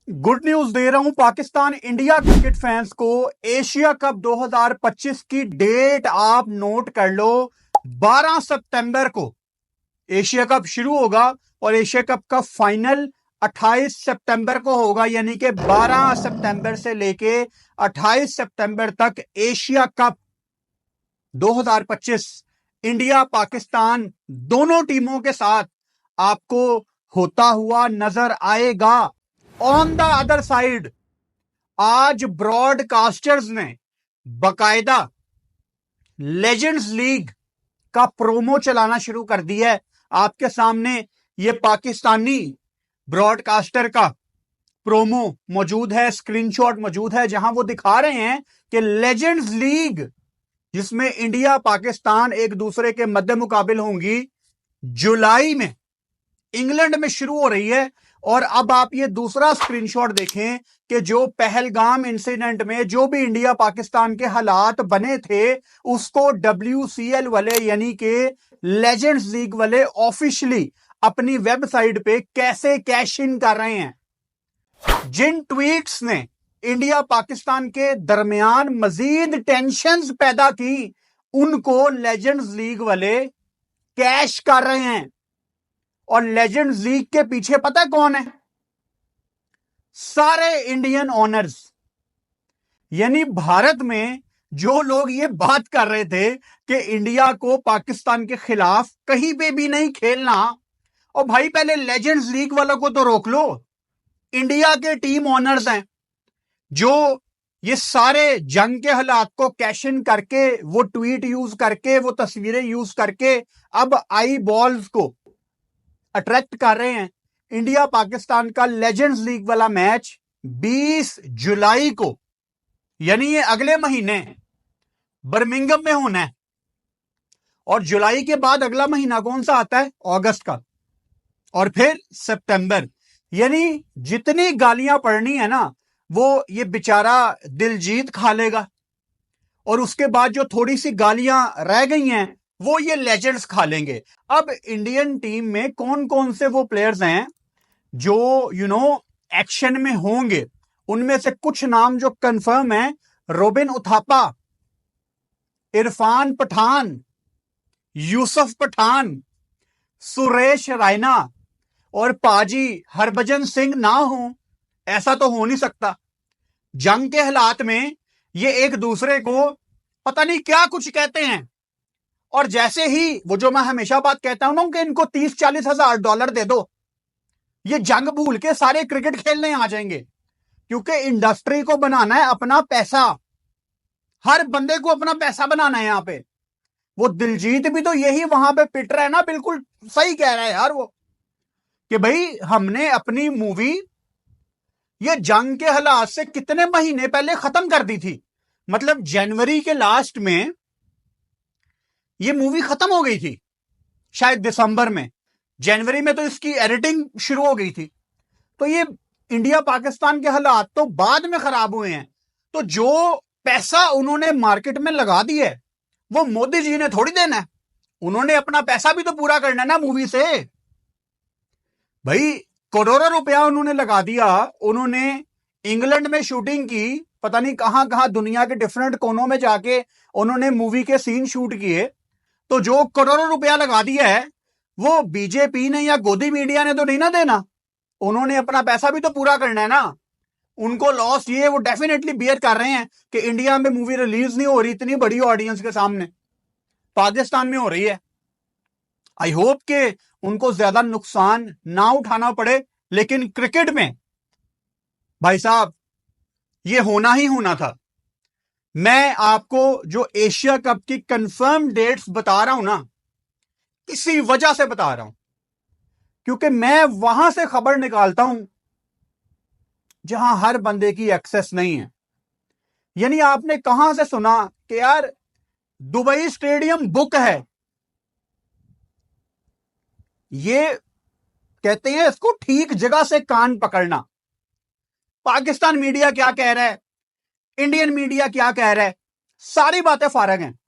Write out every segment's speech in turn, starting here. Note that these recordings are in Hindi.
गुड न्यूज दे रहा हूं पाकिस्तान इंडिया क्रिकेट फैंस को। एशिया कप 2025 की डेट आप नोट कर लो। 12 सितंबर को एशिया कप शुरू होगा और एशिया कप का फाइनल 28 सितंबर को होगा, यानी कि 12 सितंबर से लेके 28 सितंबर तक एशिया कप 2025 इंडिया पाकिस्तान दोनों टीमों के साथ आपको होता हुआ नजर आएगा। ऑन द अदर साइड आज ब्रॉडकास्टर्स ने बकायदा लेजेंड्स लीग का प्रोमो चलाना शुरू कर दिया है। आपके सामने ये पाकिस्तानी ब्रॉडकास्टर का प्रोमो मौजूद है, स्क्रीनशॉट मौजूद है, जहां वो दिखा रहे हैं कि लेजेंड्स लीग जिसमें इंडिया पाकिस्तान एक दूसरे के मध्य मुकाबिल होंगी, जुलाई में इंग्लैंड में शुरू हो रही है। और अब आप ये दूसरा स्क्रीनशॉट देखें कि जो पहलगाम इंसिडेंट में जो भी इंडिया पाकिस्तान के हालात बने थे उसको WCL वाले यानी कि लेजेंड्स लीग वाले ऑफिशियली अपनी वेबसाइट पे कैसे कैश इन कर रहे हैं। जिन ट्वीट्स ने इंडिया पाकिस्तान के दरमियान मजीद टेंशंस पैदा की उनको लेजेंड्स लीग वाले कैश कर रहे हैं। और लेजेंड्स लीग के पीछे पता है कौन है? सारे इंडियन ओनर्स। यानी भारत में जो लोग ये बात कर रहे थे कि इंडिया को पाकिस्तान के खिलाफ कहीं पे भी नहीं खेलना, और भाई पहले लेजेंड्स लीग वालों को तो रोक लो। इंडिया के टीम ओनर्स हैं जो ये सारे जंग के हालात को कैश इन करके, वो ट्वीट यूज करके, वो तस्वीरें यूज करके अब आई बॉल्स को अट्रैक्ट कर रहे हैं। इंडिया पाकिस्तान का लेजेंड्स लीग वाला मैच 20 जुलाई को यानी ये अगले महीने बर्मिंघम में होना है। और जुलाई के बाद अगला महीना कौन सा आता है? अगस्त का। और फिर सितंबर। यानी जितनी गालियां पड़नी है ना वो ये बेचारा दिलजीत खा लेगा, और उसके बाद जो थोड़ी सी गालियां रह गई हैं वो ये लेजेंड्स खा लेंगे। अब इंडियन टीम में कौन कौन से वो प्लेयर्स हैं जो एक्शन में होंगे, उनमें से कुछ नाम जो कंफर्म है: रोबिन उथापा, इरफान पठान, यूसुफ पठान, सुरेश रैना और पाजी हरभजन सिंह ना हो, ऐसा तो हो नहीं सकता। जंग के हालात में ये एक दूसरे को पता नहीं क्या कुछ कहते हैं, और जैसे ही वो जो मैं हमेशा बात कहता हूं ना कि इनको 30-40 हजार डॉलर दे दो, ये जंग भूल के सारे क्रिकेट खेलने आ जाएंगे। क्योंकि इंडस्ट्री को बनाना है अपना पैसा, हर बंदे को अपना पैसा बनाना है। यहां पे वो दिलजीत भी तो यही वहां पे पिट रहा है ना, बिल्कुल सही कह रहा है यार वो, कि भाई हमने अपनी मूवी ये जंग के हालात से कितने महीने पहले खत्म कर दी थी। मतलब जनवरी के लास्ट में ये मूवी खत्म हो गई थी, शायद दिसंबर में। जनवरी में तो इसकी एडिटिंग शुरू हो गई थी। तो ये इंडिया पाकिस्तान के हालात तो बाद में खराब हुए हैं। तो जो पैसा उन्होंने मार्केट में लगा दिया है वो मोदी जी ने थोड़ी देना है। उन्होंने अपना पैसा भी तो पूरा करना है ना मूवी से। भाई करोड़ों रुपया उन्होंने लगा दिया। उन्होंने इंग्लैंड में शूटिंग की, पता नहीं कहां कहां दुनिया के डिफरेंट कोनों में जाके उन्होंने मूवी के सीन शूट किए। तो जो करोड़ों रुपया लगा दिया है वो बीजेपी ने या गोदी मीडिया ने तो नहीं ना देना। उन्होंने अपना पैसा भी तो पूरा करना है ना। उनको लॉस ये वो डेफिनेटली बियर कर रहे हैं कि इंडिया में मूवी रिलीज नहीं हो रही इतनी बड़ी ऑडियंस के सामने, पाकिस्तान में हो रही है। आई होप कि उनको ज्यादा नुकसान ना उठाना पड़े। लेकिन क्रिकेट में भाई साहब ये होना ही होना था। मैं आपको जो एशिया कप की कंफर्म डेट्स बता रहा हूं ना, इसी वजह से बता रहा हूं क्योंकि मैं वहां से खबर निकालता हूं जहां हर बंदे की एक्सेस नहीं है। यानी आपने कहां से सुना कि यार दुबई स्टेडियम बुक है? ये कहते हैं इसको ठीक जगह से कान पकड़ना। पाकिस्तान मीडिया क्या कह रहा है, इंडियन मीडिया क्या कह रहा है, सारी बातें फारग हैं।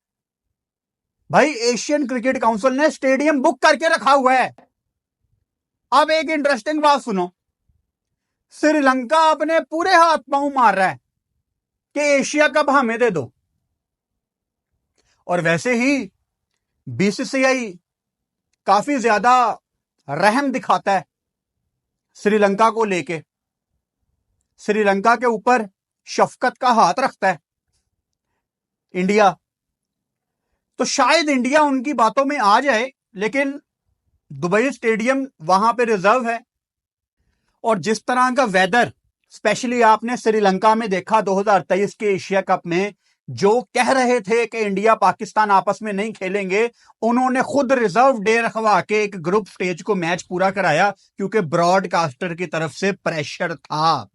भाई एशियन क्रिकेट काउंसिल ने स्टेडियम बुक करके रखा हुआ है। अब एक इंटरेस्टिंग बात सुनो, श्रीलंका अपने पूरे हाथ पांव मार रहा है कि एशिया कप हमें दे दो। और वैसे ही बीसीसीआई काफी ज्यादा रहम दिखाता है श्रीलंका को लेके, श्रीलंका के ऊपर शफकत का हाथ रखता है इंडिया। तो शायद इंडिया उनकी बातों में आ जाए, लेकिन दुबई स्टेडियम वहां पे रिजर्व है। और जिस तरह का वेदर स्पेशली आपने श्रीलंका में देखा 2023 के एशिया कप में, जो कह रहे थे कि इंडिया पाकिस्तान आपस में नहीं खेलेंगे, उन्होंने खुद रिजर्व डे रखवा के एक ग्रुप स्टेज को मैच पूरा कराया क्योंकि ब्रॉडकास्टर की तरफ से प्रेशर था।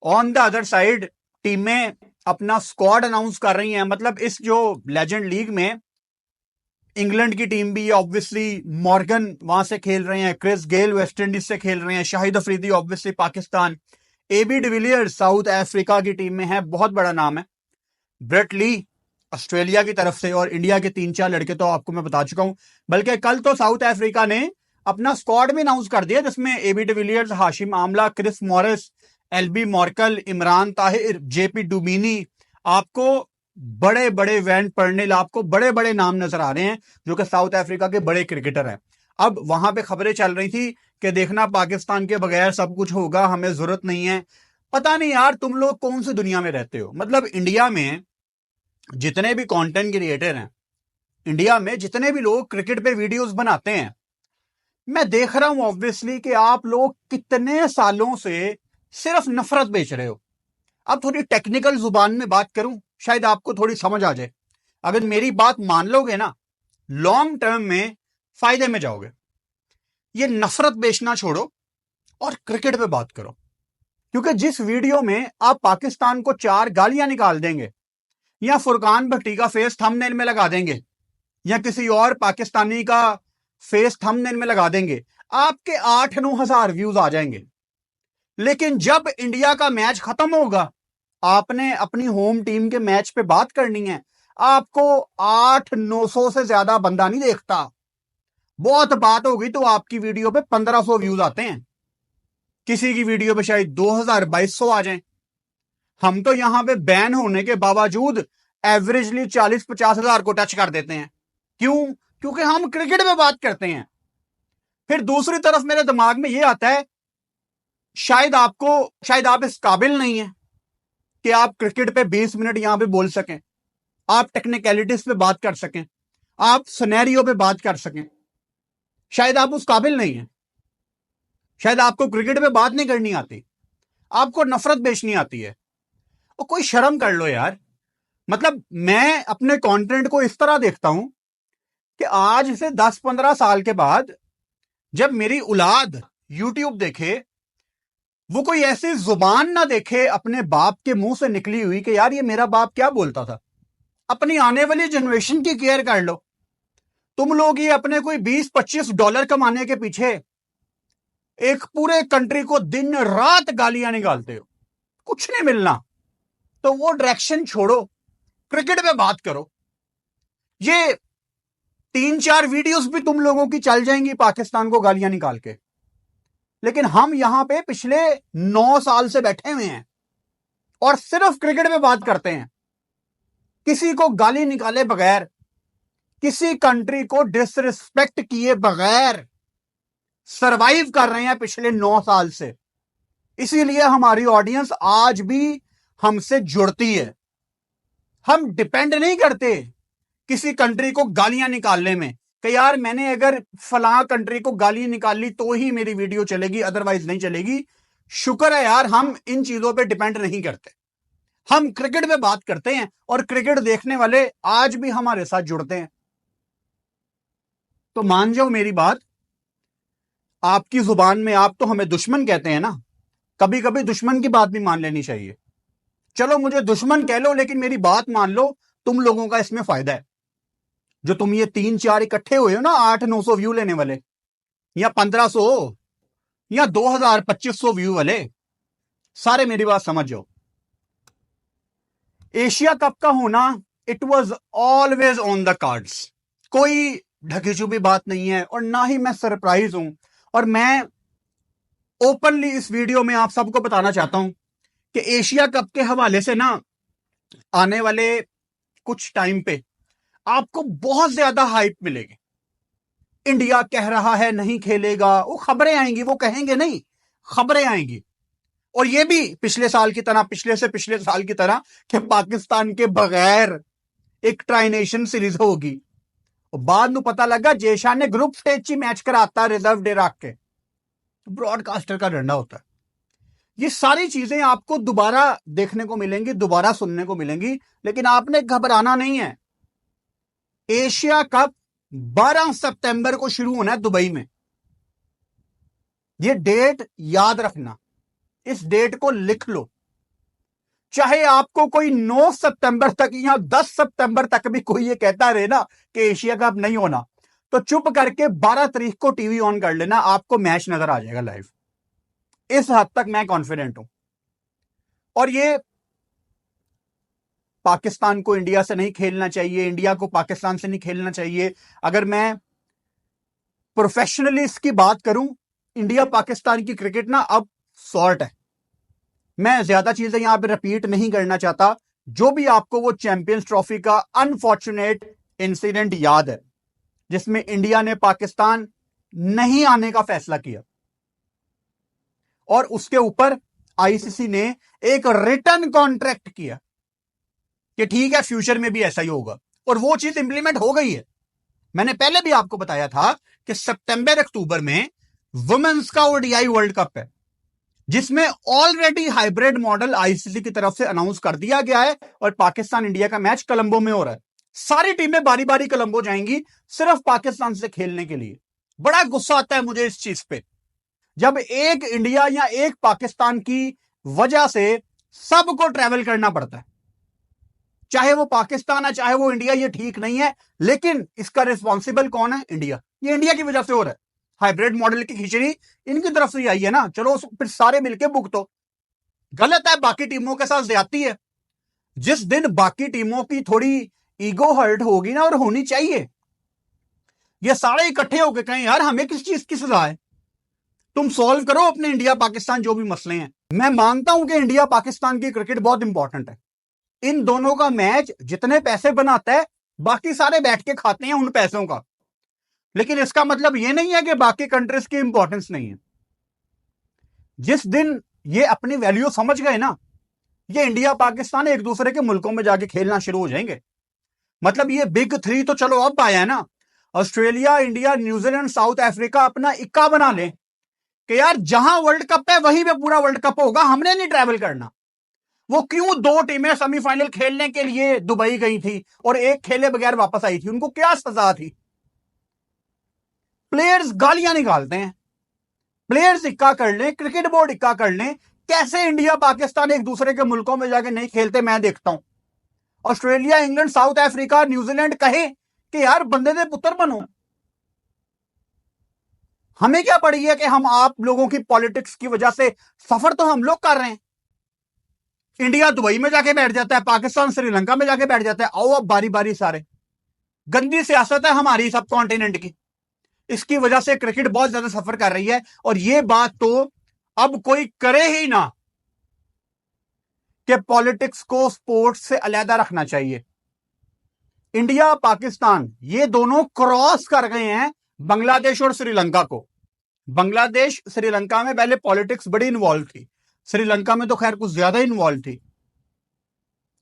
ऑन द अदर साइड टीमें अपना स्क्वाड अनाउंस कर रही हैं। मतलब इस जो लेजेंड लीग में इंग्लैंड की टीम भी, ऑब्वियसली मॉर्गन वहां से खेल रहे हैं, क्रिस गेल वेस्ट इंडीज से खेल रहे हैं, Shahid Afridi obviously Pakistan, AB de Villiers South Africa की टीम में है, बहुत बड़ा नाम है, ब्रेट ली ऑस्ट्रेलिया की तरफ से, और इंडिया के 3-4 लड़के तो आपको मैं बता चुका हूं। बल्कि कल तो साउथ अफ्रीका ने अपना स्क्वाड भी अनाउंस कर दिया, जिसमें AB de Villiers, Hashim Amla, Chris Morris, Albie Morkel, Imran Tahir, JP Duminy, आपको बड़े बड़े वैन पर्नेल, आपको बड़े बड़े नाम नजर आ रहे हैं जो कि साउथ अफ्रीका के बड़े क्रिकेटर हैं। अब वहां पे खबरें चल रही थी कि देखना पाकिस्तान के बगैर सब कुछ होगा, हमें जरूरत नहीं है। पता नहीं यार तुम लोग कौन सी दुनिया में रहते हो। मतलब इंडिया में जितने भी कंटेंट क्रिएटर हैं, इंडिया में जितने भी लोग क्रिकेट पे वीडियोस बनाते हैं, मैं देख रहा हूं ऑब्वियसली कि आप लोग कितने सालों से सिर्फ नफरत बेच रहे हो। अब थोड़ी टेक्निकल जुबान में बात करूं, शायद आपको थोड़ी समझ आ जाए। अगर मेरी बात मान लोगे ना, लॉन्ग टर्म में फायदे में जाओगे। ये नफरत बेचना छोड़ो और क्रिकेट पे बात करो। क्योंकि जिस वीडियो में आप पाकिस्तान को 4 गालियां निकाल देंगे, या फुरकान भट्टी का फेस थंबनेल में लगा देंगे, या किसी और पाकिस्तानी का फेस थंबनेल में लगा देंगे, आपके 8-9 हजार व्यूज आ जाएंगे। लेकिन जब इंडिया का मैच खत्म होगा, आपने अपनी होम टीम के मैच पे बात करनी है, आपको 800-900 से ज्यादा बंदा नहीं देखता। बहुत बात होगी तो आपकी वीडियो पे 1500 व्यूज आते हैं, किसी की वीडियो पे शायद 2000-2200 आ जाएं। हम तो यहां पे बैन होने के बावजूद एवरेजली 40-50 हजार को टच कर देते हैं। क्यों? क्योंकि हम क्रिकेट में बात करते हैं। फिर दूसरी तरफ मेरे दिमाग में यह आता है, शायद आप इस काबिल नहीं है कि आप क्रिकेट पे 20 मिनट यहां पे बोल सकें, आप टेक्निकलिटीज पे बात कर सकें, आप सिनेरियो पे बात कर सकें। शायद आप उस काबिल नहीं है, शायद आपको क्रिकेट पे बात नहीं करनी आती, आपको नफरत बेचनी आती है। और कोई शर्म कर लो यार। मतलब मैं अपने कंटेंट को इस तरह देखता हूं कि आज से 10-15 साल के बाद जब मेरी औलाद यूट्यूब देखे, वो कोई ऐसी जुबान ना देखे अपने बाप के मुंह से निकली हुई कि यार ये मेरा बाप क्या बोलता था। अपनी आने वाली जनरेशन की केयर कर लो। तुम लोग ये अपने कोई $20-25 कमाने के पीछे एक पूरे कंट्री को दिन रात गालियां निकालते हो, कुछ नहीं मिलना। तो वो डायरेक्शन छोड़ो, क्रिकेट पे बात करो। ये 3-4 वीडियोस भी तुम लोगों की चल जाएंगी पाकिस्तान को गालियां निकाल के, लेकिन हम यहां पे पिछले 9 साल से बैठे हुए हैं और सिर्फ क्रिकेट पे बात करते हैं, किसी को गाली निकाले बगैर, किसी कंट्री को डिसरिस्पेक्ट किए बगैर सरवाइव कर रहे हैं पिछले 9 साल से। इसीलिए हमारी ऑडियंस आज भी हमसे जुड़ती है। हम डिपेंड नहीं करते किसी कंट्री को गालियां निकालने में कि यार मैंने अगर फलां कंट्री को गाली निकाली तो ही मेरी वीडियो चलेगी, अदरवाइज नहीं चलेगी। शुक्र है यार हम इन चीजों पे डिपेंड नहीं करते, हम क्रिकेट पे बात करते हैं और क्रिकेट देखने वाले आज भी हमारे साथ जुड़ते हैं। तो मान जाओ मेरी बात, आपकी जुबान में आप तो हमें दुश्मन कहते हैं ना, कभी कभी दुश्मन की बात भी मान लेनी चाहिए। चलो मुझे दुश्मन कह लो, लेकिन मेरी बात मान लो, तुम लोगों का इसमें फायदा है। जो तुम ये 3-4 इकट्ठे हुए हो ना 800-900 व्यू लेने वाले, या 1500 या 2000-2500 व्यू वाले, सारे मेरी बात समझ जाओ। एशिया कप का होना it was always on the cards, कोई ढकी छुपी बात नहीं है, और ना ही मैं सरप्राइज हूं। और मैं ओपनली इस वीडियो में आप सबको बताना चाहता हूं कि एशिया कप के हवाले से ना आने वाले कुछ टाइम पे आपको बहुत ज्यादा हाइप मिलेगी। इंडिया कह रहा है नहीं खेलेगा, वो खबरें आएंगी, वो कहेंगे नहीं, खबरें आएंगी। और ये भी पिछले साल की तरह, पिछले से पिछले साल की तरह कि पाकिस्तान के बगैर एक ट्राई नेशन सीरीज होगी। और बाद में पता लगा जेशान ने ग्रुप स्टेज ही मैच कराता रिजर्व डे रख के। ब्रॉडकास्टर का डंडा होता है। ये सारी चीजें आपको दोबारा देखने को मिलेंगी, दोबारा सुनने को मिलेंगी, लेकिन आपने घबराना नहीं है। एशिया कप 12 सितंबर को शुरू होना है दुबई में। ये डेट याद रखना, इस डेट को लिख लो। चाहे आपको कोई 9 सितंबर तक या 10 सितंबर तक भी कोई ये कहता रहे ना कि एशिया कप नहीं होना, तो चुप करके 12 तारीख को टीवी ऑन कर लेना, आपको मैच नजर आ जाएगा लाइव। इस हद तक मैं कॉन्फिडेंट हूं। और ये पाकिस्तान को इंडिया से नहीं खेलना चाहिए, इंडिया को पाकिस्तान से नहीं खेलना चाहिए। अगर मैं प्रोफेशनली इसकी बात करूं, इंडिया पाकिस्तान की क्रिकेट ना अब सॉर्ट है। मैं ज्यादा चीजें यहां पे रिपीट नहीं करना चाहता। जो भी आपको वो चैंपियंस ट्रॉफी का अनफॉर्चुनेट इंसिडेंट याद है जिसमें इंडिया ने पाकिस्तान नहीं आने का फैसला किया और उसके ऊपर आईसीसी ने एक रिटर्न कॉन्ट्रैक्ट किया कि ठीक है फ्यूचर में भी ऐसा ही होगा, और वो चीज इंप्लीमेंट हो गई है। मैंने पहले भी आपको बताया था कि सितंबर अक्टूबर में वुमेन्स का ओडीआई वर्ल्ड कप है जिसमें ऑलरेडी हाइब्रिड मॉडल आईसीसी की तरफ से अनाउंस कर दिया गया है और पाकिस्तान इंडिया का मैच कोलंबो में हो रहा है। सारी टीमें बारी बारी कोलंबो जाएंगी सिर्फ पाकिस्तान से खेलने के लिए। बड़ा गुस्सा आता है मुझे इस चीज पे, जब एक इंडिया या एक पाकिस्तान की वजह से सबको ट्रैवल करना पड़ता है। चाहे वो पाकिस्तान है चाहे वो इंडिया, ये ठीक नहीं है, लेकिन इसका रिस्पॉन्सिबल कौन है? इंडिया। ये इंडिया की वजह से हो रहा है। हाइब्रिड मॉडल की खिचड़ी इनकी तरफ से आई है ना, चलो फिर सारे मिलके भुगतो। गलत है, बाकी टीमों के साथ ज्यादती है। जिस दिन बाकी टीमों की थोड़ी ईगो हर्ट होगी ना, और होनी चाहिए, ये सारे इकट्ठे होकर कहें यार हमें किस चीज की सजा है, तुम सॉल्व करो अपने इंडिया पाकिस्तान जो भी मसले हैं। मैं मानता हूं कि इंडिया पाकिस्तान की क्रिकेट बहुत इंपॉर्टेंट है। इन दोनों का मैच जितने पैसे बनाता है बाकी सारे बैठ के खाते हैं उन पैसों का, लेकिन इसका मतलब यह नहीं है कि बाकी कंट्रीज की इंपॉर्टेंस नहीं है। जिस दिन ये अपनी वैल्यू समझ गए ना, ये इंडिया पाकिस्तान एक दूसरे के मुल्कों में जाके खेलना शुरू हो जाएंगे। मतलब ये बिग थ्री तो चलो अब आया है ना, Australia, India, New Zealand, south Africa अपना इक्का बना ले कि यार जहां वर्ल्ड कप है वहीं पे पूरा वर्ल्ड कप होगा, हमने नहीं ट्रैवल करना। वो क्यों 2 टीमें सेमीफाइनल खेलने के लिए दुबई गई थी और एक खेले बगैर वापस आई थी? उनको क्या सजा थी? प्लेयर्स गालियां निकालते हैं, प्लेयर्स इक्का कर लें, क्रिकेट बोर्ड इक्का कर लें। कैसे इंडिया पाकिस्तान एक दूसरे के मुल्कों में जाके नहीं खेलते? मैं देखता हूं Australia, England, south Africa, New Zealand कहे कि यार बंदे दे पुत्र बनो। हमें क्या पड़ी है कि हम आप लोगों की पॉलिटिक्स की वजह से सफर तो हम लोग कर रहे हैं। इंडिया दुबई में जाके बैठ जाता है, पाकिस्तान श्रीलंका में जाके बैठ जाता है। आओ अब बारी बारी सारे। गंदी सियासत है हमारी सब कॉन्टिनेंट की, इसकी वजह से क्रिकेट बहुत ज्यादा सफर कर रही है। और यह बात तो अब कोई करे ही ना कि पॉलिटिक्स को स्पोर्ट्स से अलहदा रखना चाहिए। इंडिया पाकिस्तान ये दोनों क्रॉस कर गए हैं बांग्लादेश और श्रीलंका को। बांग्लादेश श्रीलंका में पहले पॉलिटिक्स बड़ी इन्वॉल्व थी, श्रीलंका में तो खैर कुछ ज्यादा इन्वॉल्व थी।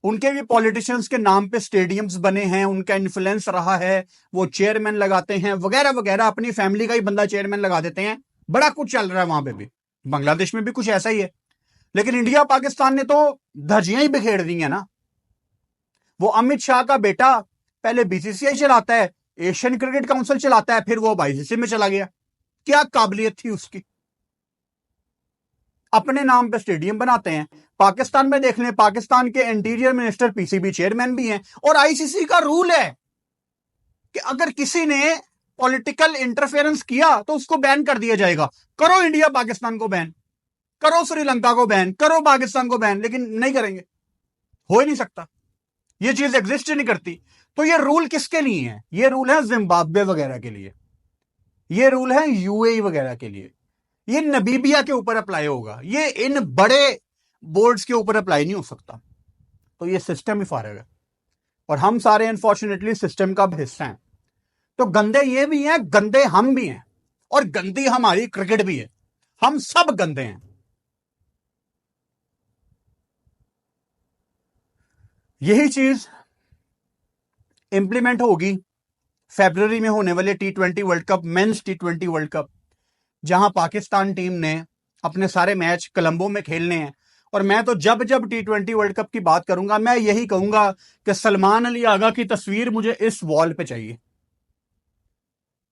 उनके भी पॉलिटिशियंस के नाम पे स्टेडियम्स बने हैं, उनका इन्फ्लुएंस रहा है, वो चेयरमैन लगाते हैं वगैरह वगैरह, अपनी फैमिली का ही बंदा चेयरमैन लगा देते हैं। बड़ा कुछ चल रहा है वहां पे भी, बांग्लादेश में भी कुछ ऐसा ही है। लेकिन इंडिया पाकिस्तान ने तो धज्जियां ही बिखेर दी है ना। वो अमित शाह का बेटा पहले बीसीसीआई चलाता है, एशियन क्रिकेट काउंसिल चलाता है, फिर वो आईसीसी में चला गया। क्या काबिलियत थी उसकी? अपने नाम पे स्टेडियम बनाते हैं। पाकिस्तान में देख लें, पाकिस्तान के इंटीरियर मिनिस्टर पीसीबी चेयरमैन भी हैं, और आईसीसी का रूल है कि अगर किसी ने पॉलिटिकल इंटरफेरेंस किया तो उसको बैन कर दिया जाएगा। करो इंडिया पाकिस्तान को बैन, करो श्रीलंका को बैन, करो पाकिस्तान को बैन, लेकिन नहीं करेंगे, हो ही नहीं सकता, ये चीज एग्जिस्ट ही नहीं करती। तो ये रूल किसके लिए है? ये रूल है जिम्बाब्वे वगैरह के लिए, ये रूल है यूएई वगैरह के लिए, ये नबीबिया के ऊपर अप्लाई होगा, ये इन बड़े बोर्ड्स के ऊपर अप्लाई नहीं हो सकता। तो ये सिस्टम ही फारग है और हम सारे अनफॉर्चुनेटली सिस्टम का हिस्सा हैं। तो गंदे ये भी हैं, गंदे हम भी हैं, और गंदी हमारी क्रिकेट भी है। हम सब गंदे हैं। यही चीज इंप्लीमेंट होगी फरवरी में होने वाले T20 world cup, men's T20 world cup, जहां पाकिस्तान टीम ने अपने सारे मैच कोलंबो में खेलने हैं। और मैं तो जब जब T20 वर्ल्ड कप की बात करूंगा, मैं यही कहूंगा कि सलमान अली आगा की तस्वीर मुझे इस वॉल पे चाहिए।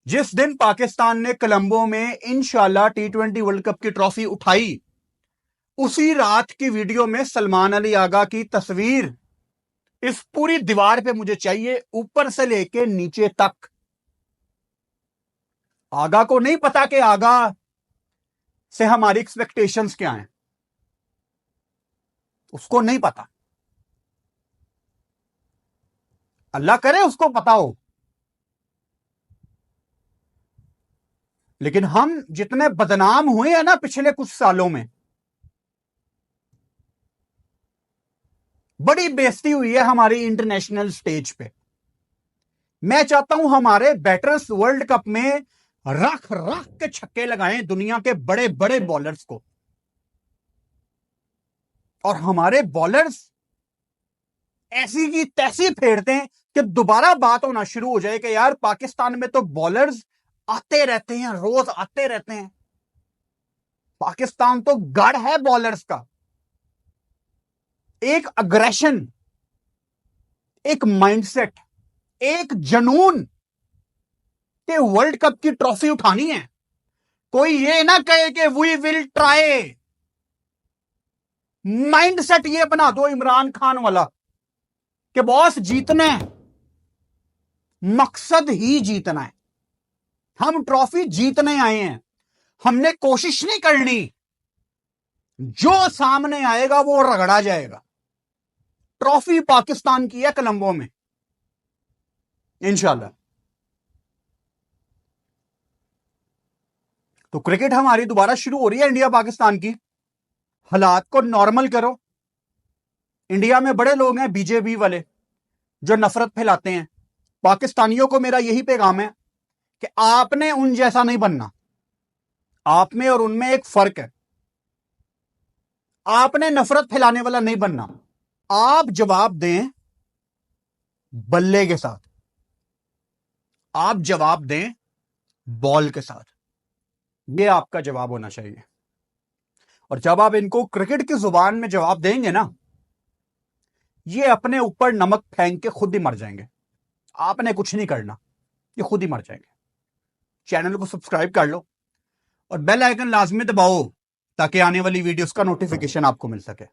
जिस दिन पाकिस्तान ने कोलंबो में इंशाल्लाह T20 वर्ल्ड कप की ट्रॉफी उठाई, उसी रात की वीडियो में सलमान अली आगा की तस्वीर इस पूरी दीवार पे मुझे चाहिए, ऊपर से लेके नीचे तक। आगा को नहीं पता कि आगा से हमारी एक्सपेक्टेशंस क्या हैं, उसको नहीं पता। अल्लाह करे उसको पता हो। लेकिन हम जितने बदनाम हुए हैं ना पिछले कुछ सालों में, बड़ी बेइज्जती हुई है हमारी इंटरनेशनल स्टेज पे। मैं चाहता हूं हमारे बैटर्स वर्ल्ड कप में रख रख के छक्के लगाएं दुनिया के बड़े बड़े बॉलर्स को, और हमारे बॉलर्स ऐसी की तैसी फेरते हैं कि दोबारा बात होना शुरू हो जाए कि यार पाकिस्तान में तो बॉलर्स आते रहते हैं, रोज आते रहते हैं। पाकिस्तान तो गढ़ है बॉलर्स का। एक अग्रेशन, एक माइंडसेट, एक जनून कि वर्ल्ड कप की ट्रॉफी उठानी है। कोई ये ना कहे कि वी विल ट्राई। माइंडसेट ये बना दो इमरान खान वाला कि बॉस जीतना है, मकसद ही जीतना है। हम ट्रॉफी जीतने आए हैं, हमने कोशिश नहीं करनी। जो सामने आएगा वो रगड़ा जाएगा। ट्रॉफी पाकिस्तान की है कोलंबो में इंशाल्लाह। तो क्रिकेट हमारी दोबारा शुरू हो रही है इंडिया पाकिस्तान की। हालात को नॉर्मल करो। इंडिया में बड़े लोग हैं बीजेपी वाले जो नफरत फैलाते हैं। पाकिस्तानियों को मेरा यही पैगाम है कि आपने उन जैसा नहीं बनना। आप में और उनमें एक फर्क है। आपने नफरत फैलाने वाला नहीं बनना। आप जवाब दें बल्ले के साथ, आप जवाब दें बॉल के साथ। यह आपका जवाब होना चाहिए। और जब आप इनको क्रिकेट की जुबान में जवाब देंगे ना, ये अपने ऊपर नमक फेंक के खुद ही मर जाएंगे। आपने कुछ नहीं करना, ये खुद ही मर जाएंगे। चैनल को सब्सक्राइब कर लो और बेल आइकन लाजमी दबाओ ताकि आने वाली वीडियोस का नोटिफिकेशन आपको मिल सके।